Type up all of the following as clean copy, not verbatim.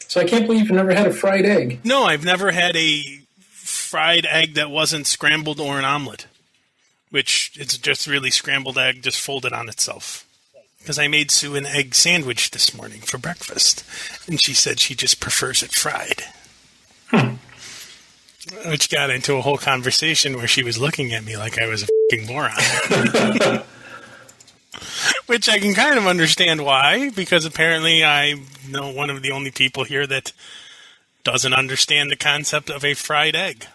So I can't believe you've never had a fried egg. No, I've never had a fried egg that wasn't scrambled or an omelet, which it's just really scrambled egg just folded on itself. Because I made Sue an egg sandwich this morning for breakfast, and she said she just prefers it fried. Which got into a whole conversation where she was looking at me like I was a fucking moron. Which I can kind of understand why, because apparently I know one of the only people here that doesn't understand the concept of a fried egg.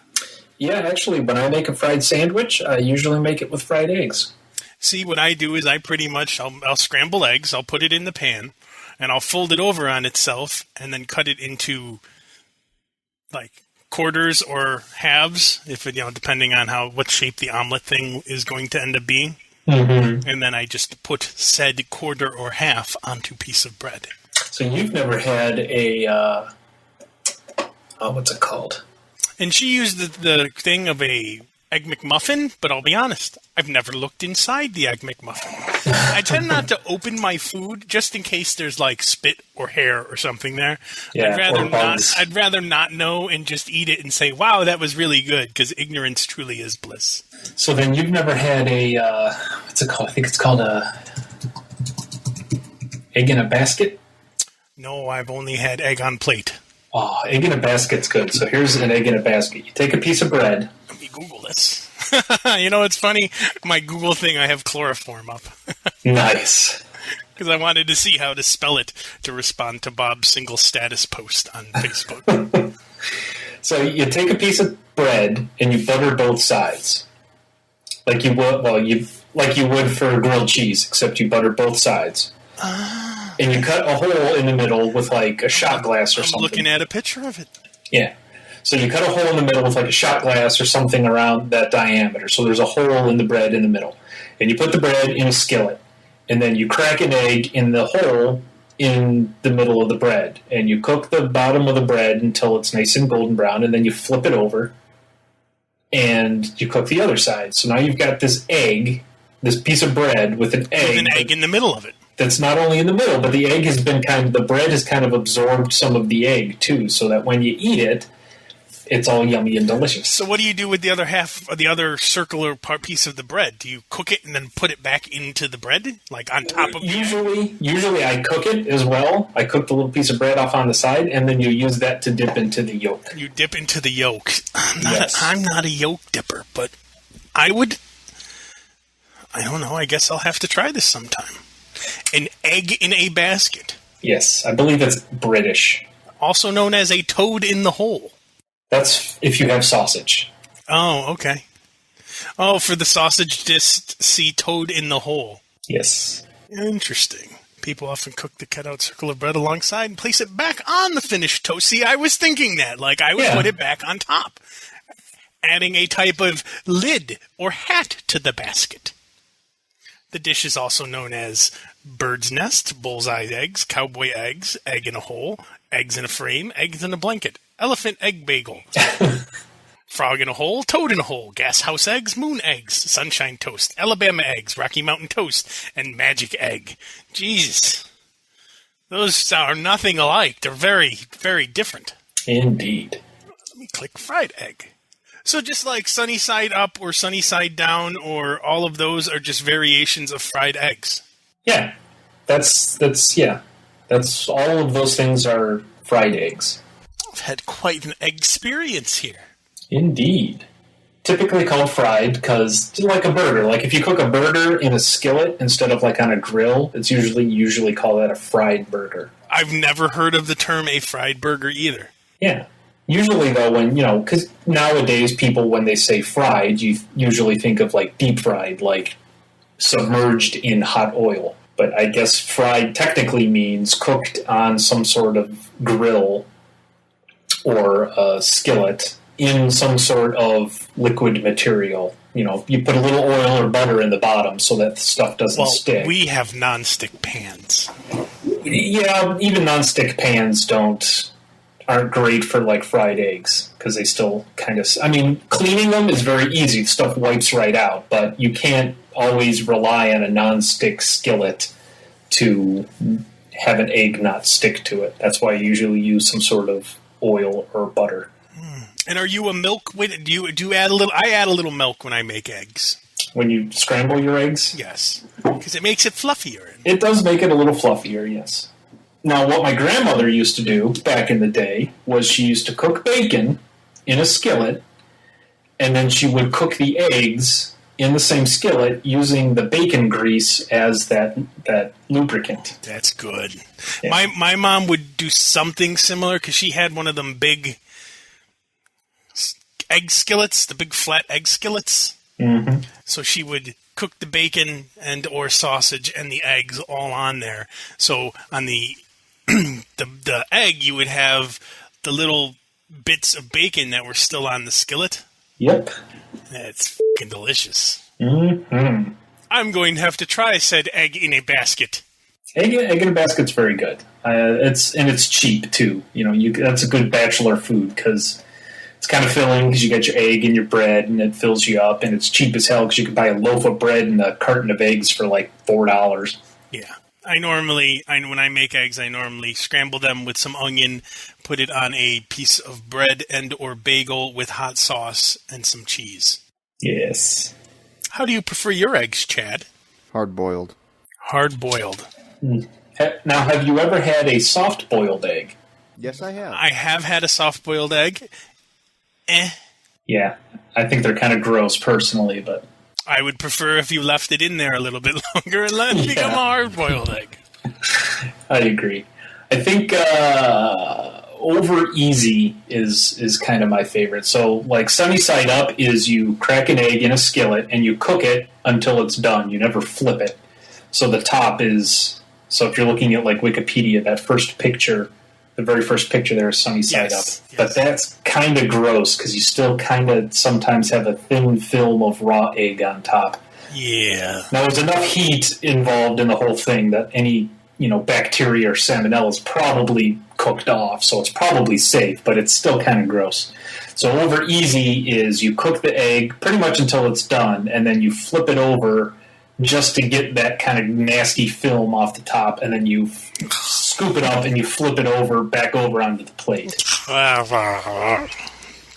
Yeah, actually, when I make a fried sandwich, I usually make it with fried eggs. See, what I do is I'll scramble eggs, I'll put it in the pan, and I'll fold it over on itself, and then cut it into, like, quarters or halves, depending on what shape the omelet thing is going to end up being. Mm-hmm. And then I just put said quarter or half onto a piece of bread. So you've never had a, what's it called? And she used the thing of a Egg McMuffin, but I'll be honest, I've never looked inside the Egg McMuffin. I tend not to open my food just in case there's like spit or hair or something there. Yeah, I'd rather not know and just eat it and say, wow, that was really good, because ignorance truly is bliss. So then you've never had a, what's it called? I think it's called a egg in a basket? No, I've only had egg on plate. Oh, egg in a basket's good. So here's an egg in a basket. You take a piece of bread. Let me Google this. It's funny. My Google thing, I have chloroform up. Nice. Because I wanted to see how to spell it to respond to Bob's single status post on Facebook. So you take a piece of bread and you butter both sides. Like you would for grilled cheese, except you butter both sides. And you cut a hole in the middle with like a shot glass or something. I'm looking at a picture of it. Yeah. So you cut a hole in the middle with like a shot glass or something around that diameter. So there's a hole in the bread in the middle. And you put the bread in a skillet. And then you crack an egg in the hole in the middle of the bread. And you cook the bottom of the bread until it's nice and golden brown. And then you flip it over. And you cook the other side. So now you've got this egg, this piece of bread with an egg. With an egg in the middle of it. That's not only in the middle, but the egg has been the bread has kind of absorbed some of the egg too, so that when you eat it, it's all yummy and delicious. So what do you do with the other half, or the other circular piece of the bread? Do you cook it and then put it back into the bread, like on top of? Usually I cook it as well. I cook the little piece of bread off on the side, and then you use that to dip into the yolk. You dip into the yolk. I'm not a yolk dipper, but I would. I don't know. I guess I'll have to try this sometime. An egg in a basket. Yes, I believe it's British. Also known as a toad in the hole. That's if you have sausage. Oh, okay. Oh, for the sausage disc, see toad in the hole. Yes. Interesting. People often cook the cut-out circle of bread alongside and place it back on the finished toast. See, I was thinking that. Like, I would put it back on top, adding a type of lid or hat to the basket. The dish is also known as bird's nest, bullseye eggs, cowboy eggs, egg in a hole, eggs in a frame, eggs in a blanket, elephant egg bagel, frog in a hole, toad in a hole, gas house eggs, moon eggs, sunshine toast, Alabama eggs, Rocky Mountain toast, and magic egg. Jesus. Those are nothing alike. They're very, very different. Indeed. Let me click fried egg. So just like sunny side up or sunny side down, or all of those are just variations of fried eggs. Yeah, that's all of those things are fried eggs. I've had quite an egg experience here. Indeed. Typically called fried because, like a burger, like if you cook a burger in a skillet instead of like on a grill, it's usually call that a fried burger. I've never heard of the term a fried burger either. Yeah. Usually, though, because nowadays people, when they say fried, you usually think of, like, deep fried, like submerged in hot oil. But I guess fried technically means cooked on some sort of grill or a skillet in some sort of liquid material. You put a little oil or butter in the bottom so that the stuff doesn't stick. We have nonstick pans. Yeah, even nonstick pans aren't great for, like, fried eggs, because they still kind of... I mean, cleaning them is very easy. The stuff wipes right out, but you can't always rely on a non-stick skillet to have an egg not stick to it. That's why I usually use some sort of oil or butter. And are you a milk? Do you add a little? I add a little milk when I make eggs. When you scramble your eggs? Yes, because it makes it fluffier. It does make it a little fluffier, yes. Now, what my grandmother used to do back in the day was she used to cook bacon in a skillet, and then she would cook the eggs in the same skillet using the bacon grease as that lubricant. That's good. Yeah. My mom would do something similar because she had one of them big egg skillets, the big flat egg skillets. Mm-hmm. So she would cook the bacon and or sausage and the eggs all on there. So on the the egg, you would have the little bits of bacon that were still on the skillet. Yep. That's fucking delicious. Mm-hmm. I'm going to have to try said egg in a basket. Egg in a basket's very good. It's cheap too. That's a good bachelor food because it's kind of filling because you get your egg and your bread and it fills you up, and it's cheap as hell because you can buy a loaf of bread and a carton of eggs for like $4. Yeah. When I make eggs, I normally scramble them with some onion, put it on a piece of bread and or bagel with hot sauce and some cheese. Yes. How do you prefer your eggs, Chad? Hard-boiled. Hard-boiled. Now, have you ever had a soft-boiled egg? Yes, I have. I have had a soft-boiled egg. Yeah, I think they're kind of gross personally, but... I would prefer if you left it in there a little bit longer and let it become a hard-boiled egg. I agree. I think over easy is kind of my favorite. So, like, sunny side up is you crack an egg in a skillet and you cook it until it's done. You never flip it. So the top is... So if you're looking at, like, Wikipedia, that first picture... The very first picture there is sunny side up. Yes. But that's kind of gross because you still kind of sometimes have a thin film of raw egg on top. Yeah. Now, there's enough heat involved in the whole thing that any, bacteria or salmonella is probably cooked off, so it's probably safe, but it's still kind of gross. So over easy is you cook the egg pretty much until it's done, and then you flip it over just to get that kind of nasty film off the top, and then you scoop it up and you flip it back over onto the plate.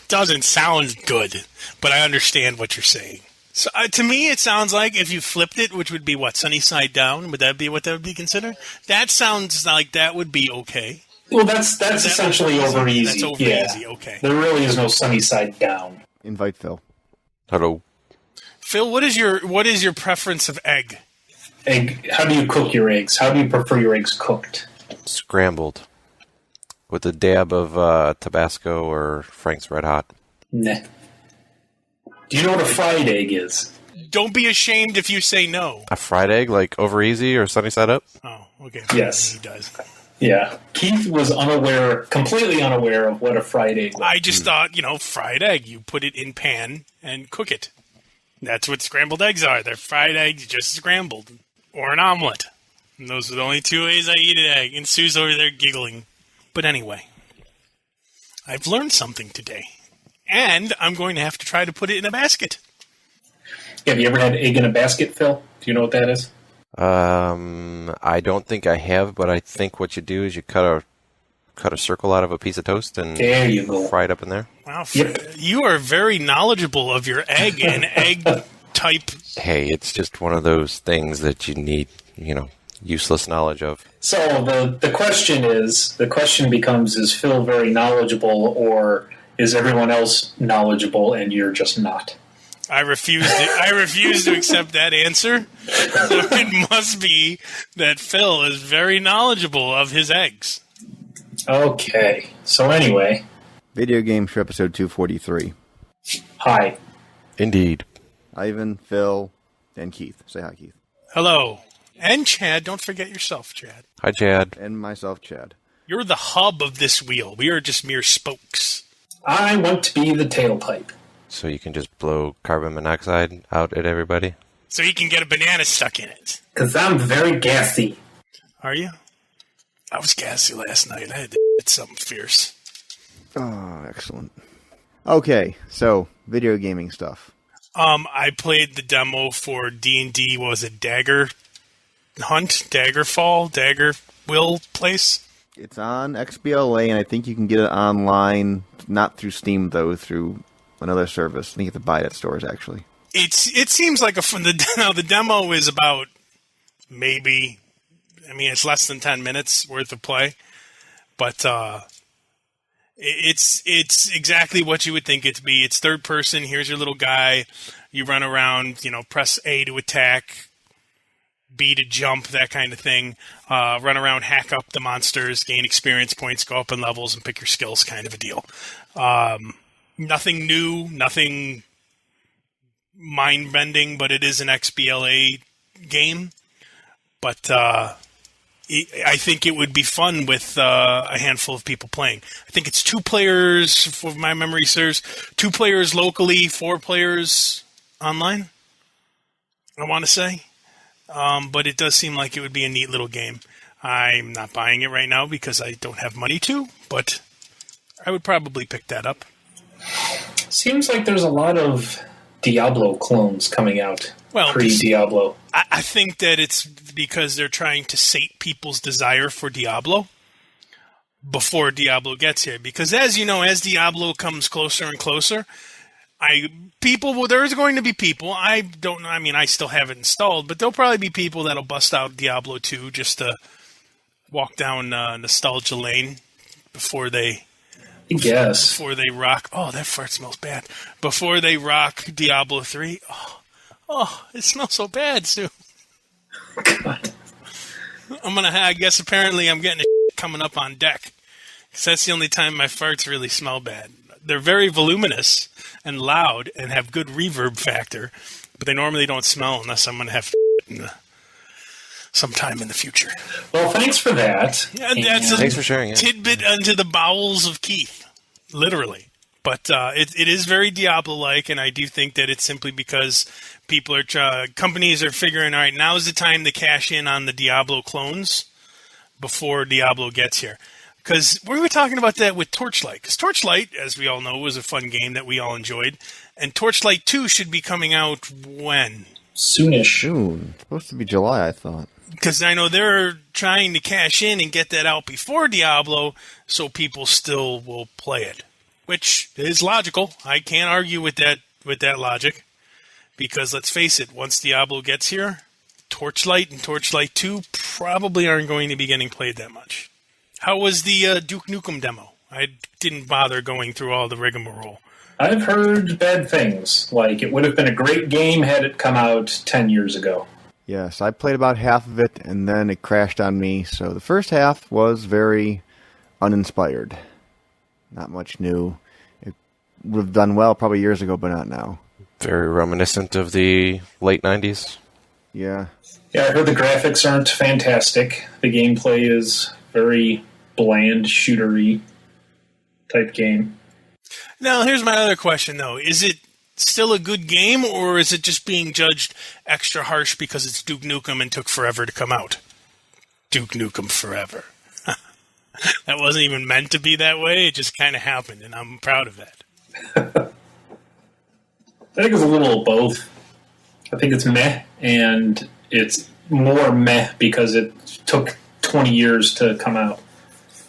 Doesn't sound good, but I understand what you're saying. So to me, it sounds like if you flipped it, which would be what, sunny side down, would that be what that would be considered? That sounds like that would be okay. Well, that's essentially over easy. That's over easy, okay. There really is no sunny side down. Invite Phil. Hello. Phil, what is your preference of egg? How do you cook your eggs? How do you prefer your eggs cooked? Scrambled. With a dab of Tabasco or Frank's Red Hot. Nah. Do you know what a fried egg is? Don't be ashamed if you say no. A fried egg, like over easy or sunny side up? Oh, okay. Yes. He does. Yeah. Keith was completely unaware of what a fried egg was. I just thought, fried egg. You put it in pan and cook it. That's what scrambled eggs are. They're fried eggs, just scrambled. Or an omelet. And those are the only two ways I eat an egg. And Sue's over there giggling. But anyway, I've learned something today. And I'm going to have to try to put it in a basket. Have you ever had egg in a basket, Phil? Do you know what that is? I don't think I have, but I think what you do is you cut a circle out of a piece of toast and there you go. Fry it up in there. Wow, yep. You are very knowledgeable of your egg and egg type. Hey, it's just one of those things that you need, useless knowledge of. So the question becomes, is Phil very knowledgeable, or is everyone else knowledgeable and you're just not? I refuse to accept that answer. So it must be that Phil is very knowledgeable of his eggs. Okay. So anyway. Video Game Show episode 243. Hi. Indeed. Ivan, Phil, and Keith. Say hi, Keith. Hello. And Chad. Don't forget yourself, Chad. Hi, Chad. And myself, Chad. You're the hub of this wheel. We are just mere spokes. I want to be the tailpipe. So you can just blow carbon monoxide out at everybody? So you can get a banana stuck in it. Because I'm very gassy. Are you? I was gassy last night. I had to hit something fierce. Oh, excellent. Okay, so video gaming stuff. I played the demo for D&D. Was it Dagger Hunt? Daggerfall? Will place? It's on XBLA, and I think you can get it online, not through Steam, though, through another service. I think you have to buy it at stores, actually. It seems like the demo is about maybe, it's less than 10 minutes worth of play, but it's exactly what you would think it to be. It's third person. Here's your little guy. You run around, press A to attack, B to jump, that kind of thing. Run around, hack up the monsters, gain experience points, go up in levels, and pick your skills, kind of a deal. Nothing new, nothing mind-bending, but it is an XBLA game. But I think it would be fun with a handful of people playing. I think it's 2 players, for my memory serves, 2 players locally, 4 players online, I want to say. But it does seem like it would be a neat little game. I'm not buying it right now because I don't have money to, but I would probably pick that up. Seems like there's a lot of Diablo clones coming out pre-Diablo. I think that it's because they're trying to sate people's desire for Diablo before Diablo gets here. Because as you know, as Diablo comes closer and closer, there's going to be people, I still have it installed, but there'll probably be people that'll bust out Diablo 2 just to walk down nostalgia lane before they rock. Oh, that fart smells bad. Before they rock Diablo 3. Oh, it smells so bad, Stu. God. I guess apparently I'm getting coming up on deck. Because that's the only time my farts really smell bad. They're very voluminous and loud and have good reverb factor, but they normally don't smell unless I'm going to have sometime in the future. Well, thanks for that. Yeah, that's thanks for sharing it. Tidbit unto the bowels of Keith, literally. But it is very Diablo-like, and I do think that it's simply because companies are figuring, all right, now is the time to cash in on the Diablo clones before Diablo gets here. Because we were talking about that with Torchlight. Because Torchlight, as we all know, was a fun game that we all enjoyed. And Torchlight 2 should be coming out when? Soonish. Soon. Supposed to be July, I thought. Because I know they're trying to cash in and get that out before Diablo, so people still will play it. Which is logical. I can't argue with that logic. Because let's face it, once Diablo gets here, Torchlight and Torchlight 2 probably aren't going to be getting played that much. How was the Duke Nukem demo? I didn't bother going through all the rigmarole. I've heard bad things. Like, it would have been a great game had it come out 10 years ago. Yes, I played about half of it, and then it crashed on me. So the first half was very uninspired. Not much new. It would have done well probably years ago, but not now. Very reminiscent of the late 90s. Yeah. Yeah, I heard the graphics aren't fantastic. The gameplay is very bland, shootery type game. Now, here's my other question, though. Is it still a good game, or is it just being judged extra harsh because it's Duke Nukem and took forever to come out? Duke Nukem Forever. That wasn't even meant to be that way. It just kind of happened, and I'm proud of that. I think it's a little of both. I think it's meh, and it's more meh because it took 20 years to come out.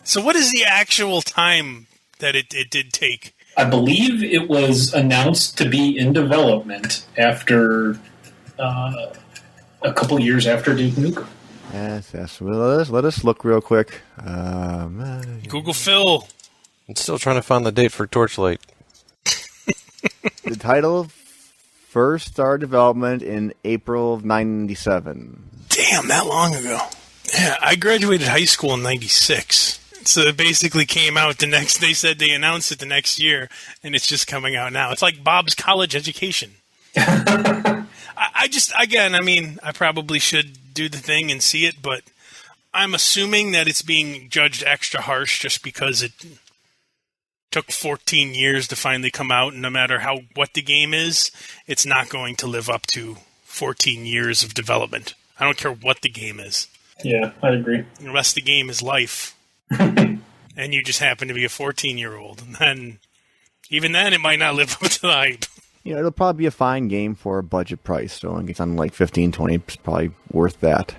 So what is the actual time that it did take? I believe it was announced to be in development after a couple years after Duke Nukem. Yes. Well, let us look real quick. Google Phil. I'm still trying to find the date for Torchlight. The title first started development in April of 97. Damn, that long ago. Yeah, I graduated high school in 96. So it basically came out they said they announced it the next year, and it's just coming out now. It's like Bob's college education. I probably should do the thing and see it, but I'm assuming that it's being judged extra harsh just because it took 14 years to finally come out, and no matter what the game is, it's not going to live up to 14 years of development. I don't care what the game is. Yeah, I agree. The rest of the game is life. And you just happen to be a 14-year-old. And then, even then, it might not live up to the hype. Yeah, it'll probably be a fine game for a budget price. So I think it's on like 15, 20. It's probably worth that.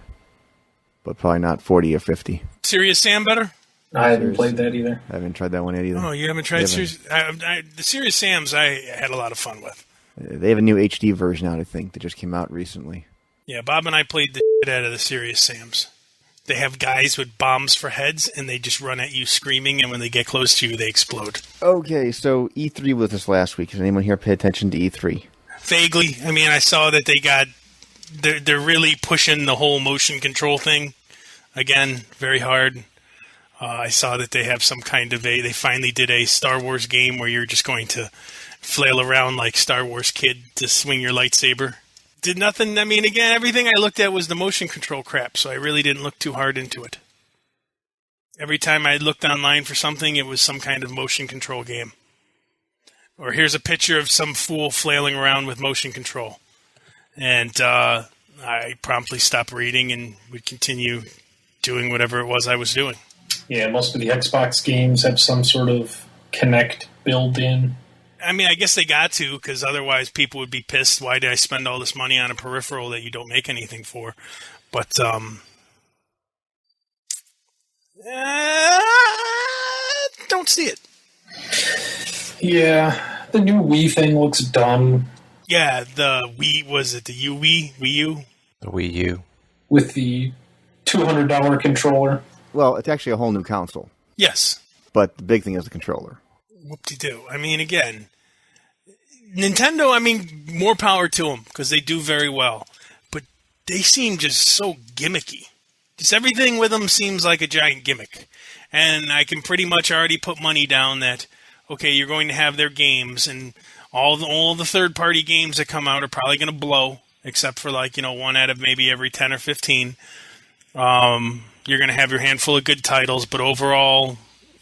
but probably not 40 or 50. Serious Sam better? I haven't played that either. I haven't tried that one yet either. Oh, you haven't tried Serious? The Serious Sam's I had a lot of fun with. They have a new HD version out, I think, that just came out recently. Yeah, Bob and I played the shit out of the Serious Sam's. They have guys with bombs for heads, and they just run at you screaming, and when they get close to you, they explode. Okay, so E3 was this last week. Does anyone here pay attention to E3? Vaguely. I mean, I saw that they're really pushing the whole motion control thing. Again, very hard. I saw that they have some kind of they finally did a Star Wars game where you're just going to flail around like Star Wars Kid to swing your lightsaber. Did nothing. I mean, again, everything I looked at was the motion control crap, so I really didn't look too hard into it. Every time I looked online for something, it was some kind of motion control game. Or here's a picture of some fool flailing around with motion control. And I promptly stopped reading and would continue doing whatever it was I was doing. Yeah, most of the Xbox games have some sort of Kinect built in. I mean, I guess they got to, because otherwise people would be pissed. Why did I spend all this money on a peripheral that you don't make anything for? But, don't see it. Yeah, the new Wii thing looks dumb. Yeah, the Wii, was it the Wii U? The Wii U. With the $200 controller. Well, it's actually a whole new console. Yes. But the big thing is the controller. Whoop-de-doo. I mean, again, Nintendo, I mean, more power to them, because they do very well. But they seem just so gimmicky. Just everything with them seems like a giant gimmick. And I can pretty much already put money down that, okay, you're going to have their games, and all the third-party games that come out are probably going to blow, except for, like, one out of maybe every 10 or 15. You're going to have your handful of good titles, but overall,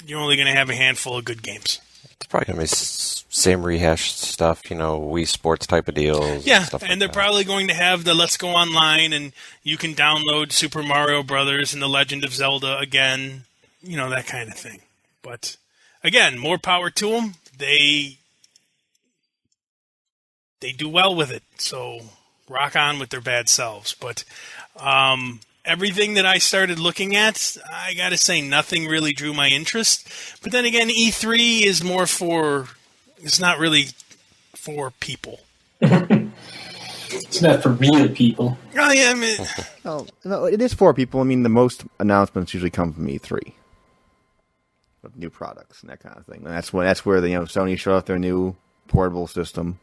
you're only going to have a handful of good games. It's probably going to be same rehashed stuff, Wii Sports type of deals. Yeah, stuff like and they're that. probably going to have the Let's Go Online, and you can download Super Mario Brothers and The Legend of Zelda again, that kind of thing. But, again, more power to them. They do well with it, so rock on with their bad selves. But everything that I started looking at, I got to say, nothing really drew my interest. But then again, E3 is more it's not really for people. It's not for real people. Oh, yeah, I mean... Oh, no, it is for people. I mean, the most announcements usually come from E3. Of new products and that kind of thing. And that's where Sony showed off their new portable system.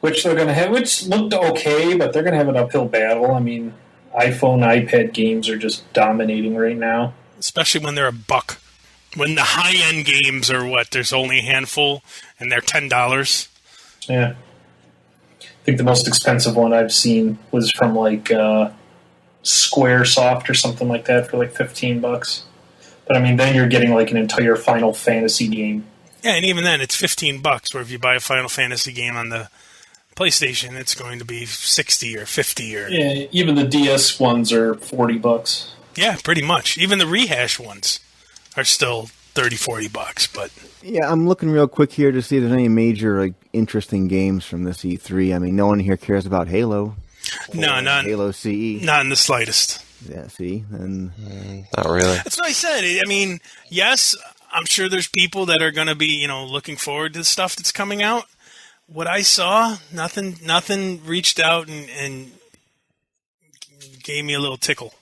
Which they're going to have, which looked okay, but they're going to have an uphill battle. I mean, iPhone, iPad games are just dominating right now. Especially when they're $1. When the high-end games are there's only a handful, and they're $10. Yeah. I think the most expensive one I've seen was from, Squaresoft or something like that for, $15. But, I mean, then you're getting, an entire Final Fantasy game. Yeah, and even then, it's $15, where if you buy a Final Fantasy game on the PlayStation, it's going to be $60 or $50 or... Yeah, even the DS ones are $40. Yeah, pretty much. Even the rehash ones are still $30-$40, but... Yeah, I'm looking real quick here to see if there's any major, interesting games from this E3. I mean, no one here cares about Halo. No, not... Halo CE. Not in the slightest. Yeah, see? And not really. That's what I said. I mean, yes, I'm sure there's people that are going to be, looking forward to the stuff that's coming out. What I saw, nothing reached out and gave me a little tickle.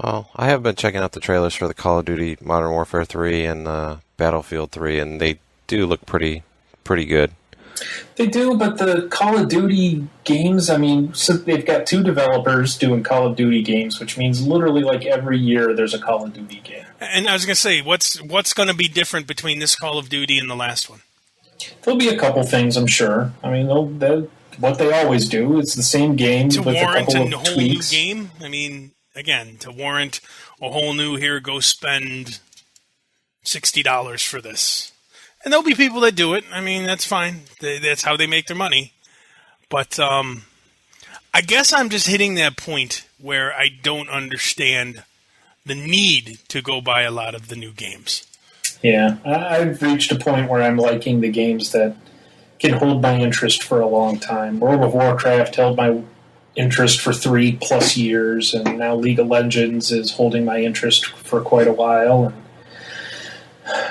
Well, I have been checking out the trailers for the Call of Duty Modern Warfare 3 and Battlefield 3, and they do look pretty good. They do, but the Call of Duty games, I mean, so they've got two developers doing Call of Duty games, which means literally every year there's a Call of Duty game. And I was going to say, what's going to be different between this Call of Duty and the last one? There'll be a couple things, I'm sure. I mean, what they always do. It's the same game with a couple of whole tweaks. New game? I mean, again, to warrant a whole new go spend $60 for this. And there'll be people that do it. I mean, that's fine. That's how they make their money. But I guess I'm just hitting that point where I don't understand the need to go buy a lot of the new games. Yeah, I've reached a point where I'm liking the games that can hold my interest for a long time. World of Warcraft held my interest for 3+ years, and now League of Legends is holding my interest for quite a while. And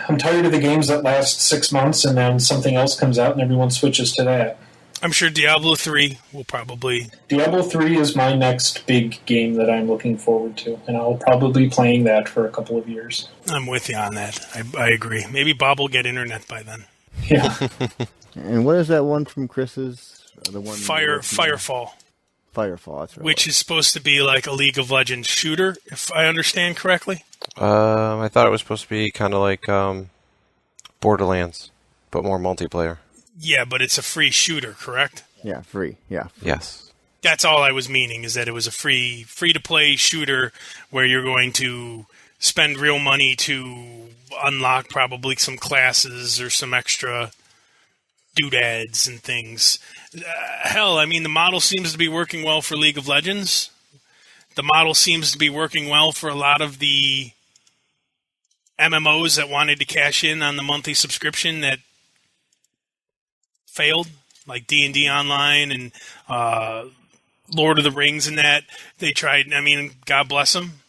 I'm tired of the games that last 6 months and then something else comes out and everyone switches to that. I'm sure Diablo 3 will probably... Diablo 3 is my next big game that I'm looking forward to, and I'll probably be playing that for a couple of years. I'm with you on that. I agree. Maybe Bob will get internet by then. Yeah. And what is that one from Chris's? The one Firefall. Firefall, that's right. Which is supposed to be like a League of Legends shooter, if I understand correctly. I thought it was supposed to be kind of like Borderlands, but more multiplayer. Yeah, but it's a free shooter, correct? Yeah, free. Yeah. Free. Yes. That's all I was meaning, is that it was a free-to-play shooter where you're going to spend real money to unlock probably some classes or some extra doodads and things. Hell, I mean, the model seems to be working well for League of Legends. The model seems to be working well for a lot of the MMOs that wanted to cash in on the monthly subscription that failed, like D&D Online and Lord of the Rings and that. They tried, I mean, God bless them.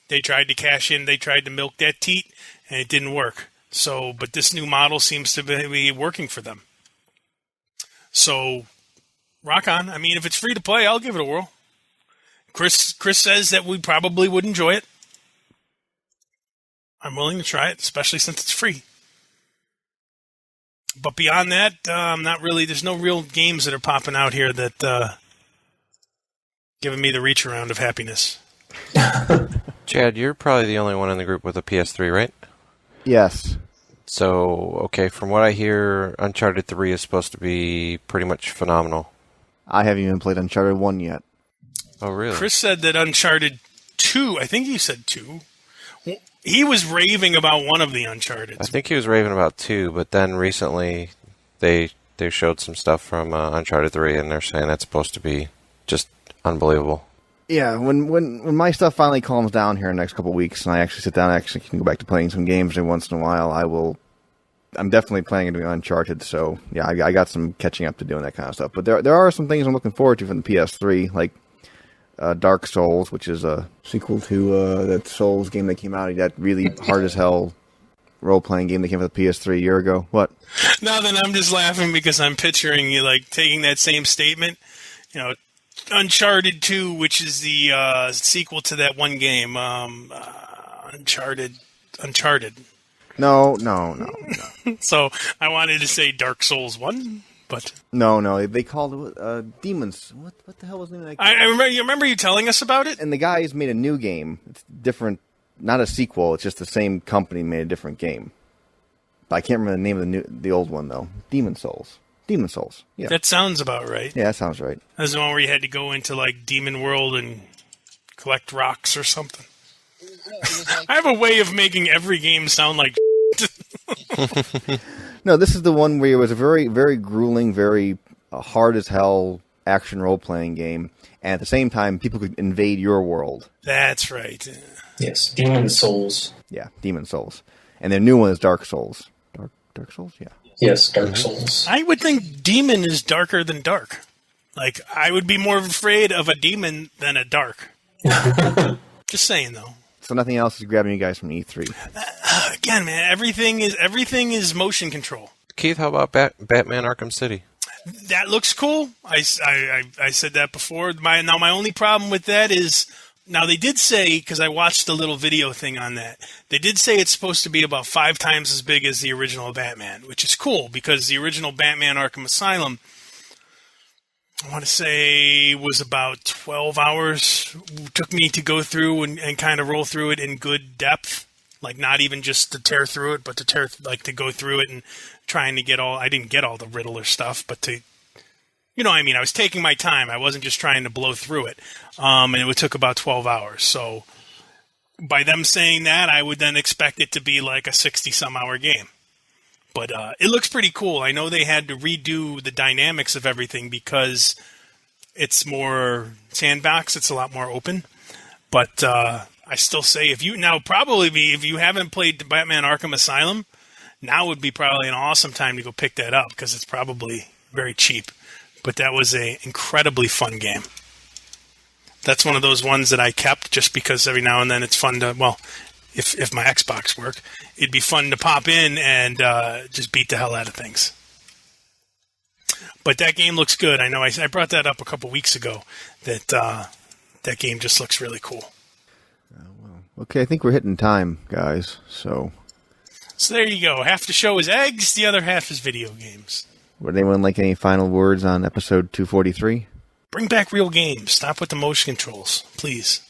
They tried to cash in, they tried to milk that teat, and it didn't work. So, but this new model seems to be working for them. So, rock on. I mean, if it's free to play, I'll give it a whirl. Chris says that we probably would enjoy it. I'm willing to try it, especially since it's free. But beyond that, not really. There's no real games that are popping out here that giving me the reach around of happiness. Chad, you're probably the only one in the group with a PS3, right? Yes. So, okay, from what I hear, Uncharted 3 is supposed to be pretty much phenomenal. I haven't even played Uncharted 1 yet. Oh, really? Chris said that Uncharted 2, I think he said 2. He was raving about one of the Uncharted. I think he was raving about 2, but then recently they showed some stuff from Uncharted 3, and they're saying that's supposed to be just unbelievable. Yeah, when my stuff finally calms down here in the next couple of weeks, and I actually sit down and actually can go back to playing some games every once in a while, I'm definitely planning on doing Uncharted, so yeah, I got some catching up to do and that kind of stuff. But there are some things I'm looking forward to from the PS3, like Dark Souls, which is a sequel to that Souls game that came out, that really hard-as-hell role-playing game that came out the PS3 a year ago. What? No, then I'm just laughing because I'm picturing you like taking that same statement, you know, Uncharted 2, which is the sequel to that one game, Uncharted. No. So I wanted to say Dark Souls 1, but no, they called it Demons. What the hell was the name of that game? I remember you telling us about it. And the guys made a new game. It's different, not a sequel. It's just the same company made a different game. But I can't remember the name of the old one though. Demon Souls. Yeah. That sounds about right. Yeah, that sounds right. That's the one where you had to go into like Demon World and collect rocks or something. I have a way of making every game sound like No, this is the one where it was a very, very grueling, very hard as hell action role-playing game, and at the same time, people could invade your world. That's right. Yes, Demon Souls. Yeah, Demon Souls. And their new one is Dark Souls. Dark Souls? Yeah. Yes, Dark Souls. I would think demon is darker than dark. Like, I would be more afraid of a demon than a dark. Just saying, though. So nothing else is grabbing you guys from E3. Again, man, everything is motion control. Keith, how about Batman Arkham City? That looks cool. I said that before. My only problem with that is, now they did say, because I watched the little video thing on that, they did say it's supposed to be about 5 times as big as the original Batman, which is cool because the original Batman Arkham Asylum, I want to say, was about 12 hours. It took me to go through and kind of roll through it in good depth. Like, not even just to tear through it, but to go through it and trying to get I didn't get all the Riddler stuff, but to, you know what I mean? I was taking my time. I wasn't just trying to blow through it. And it took about 12 hours. So by them saying that, I would then expect it to be like a 60-some hour game. But it looks pretty cool. I know they had to redo the dynamics of everything because it's more sandbox. It's a lot more open. But I still say if you haven't played the Batman Arkham Asylum, now would be probably an awesome time to go pick that up because it's probably very cheap. But that was an incredibly fun game. That's one of those ones that I kept just because every now and then it's fun to, well, if my Xbox worked, it'd be fun to pop in and just beat the hell out of things. But that game looks good. I know I brought that up a couple weeks ago, that that game just looks really cool. Okay, I think we're hitting time, guys. So there you go. Half the show is eggs, the other half is video games. Would anyone like any final words on episode 243? Bring back real games. Stop with the motion controls, please.